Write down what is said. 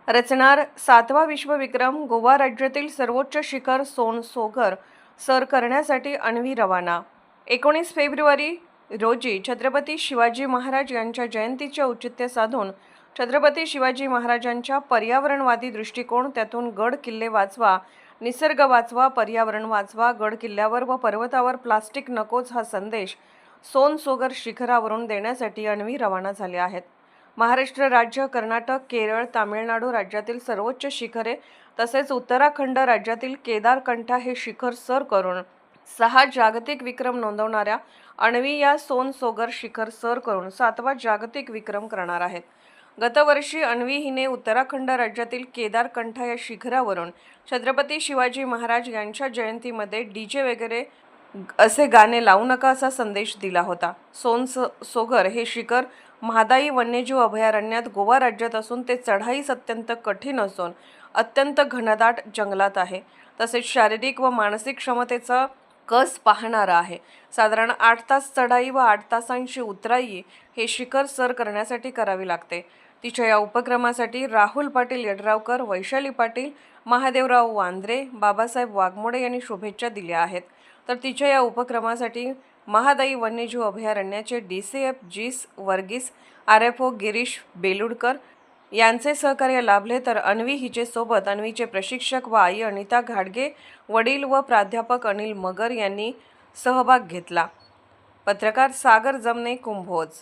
रचणार 7वा विश्वविक्रम। गोवा राज्यातील सर्वोच्च शिखर सोनसोगर सर करण्यासाठी अन्वी रवाना। 19 फेब्रुवारी रोजी छत्रपती शिवाजी महाराज यांच्या जयंतीचे औचित्य साधून छत्रपती शिवाजी महाराजांच्या पर्यावरणवादी दृष्टिकोन, त्यातून गड किल्ले वाचवा, निसर्ग वाचवा, पर्यावरण वाचवा, गड किल्ल्यावर व पर्वतावर प्लास्टिक नकोच हा संदेश सोनसोगर शिखरावरून देण्यासाठी अन्वी रवाना झाले आहेत। महाराष्ट्र राज्य, कर्नाटक, केरळ, तामिळनाडू राज्यातील सर्वोच्च शिखरे तसेच उत्तराखंड राज्यातील केदारकंठा हे शिखर सर करून 6 जागतिक विक्रम नोंदवणाऱ्या अन्वी या सोनसोगर शिखर सर करून 7वा जागतिक विक्रम करणार आहेत। गतवर्षी अन्वी हिने उत्तराखंड राज्यातील केदारकंठा या शिखरावरून छत्रपती शिवाजी महाराज यांच्या जयंतीमध्ये डीजे वगैरे असे गाणे लावू नका असा संदेश दिला होता। सोनसोगर हे शिखर म्हादाई वन्यजीव अभयारण्यात गोवा राज्यात असून ते चढाईस अत्यंत कठीण असून अत्यंत घनदाट जंगलात आहे। तसेच शारीरिक व मानसिक क्षमतेचा कस पाहणारा आहे। साधारण 8 तास चढाई व 8 तासांची उतराई हे शिखर सर करण्यासाठी करावी लागते। तिच्या या उपक्रमासाठी राहुल पाटील यड्रावकर, वैशाली पाटील, महादेवराव वांद्रे, बाबासाहेब वाघमोडे यांनी शुभेच्छा दिल्या आहेत। तर तिच्या या उपक्रमासाठी महादाई वन्यजीव अभयारण्याचे DCF जीस वर्गीस, RFO गिरीश बेलुडकर यांचे सहकार्य लाभले। तर अन्वी हिचे सोबत अन्वीचे प्रशिक्षक व आई अनिता घाडगे, वडील व प्राध्यापक अनिल मगर यांनी सहभाग घेतला। पत्रकार सागर जमने, कुंभोज।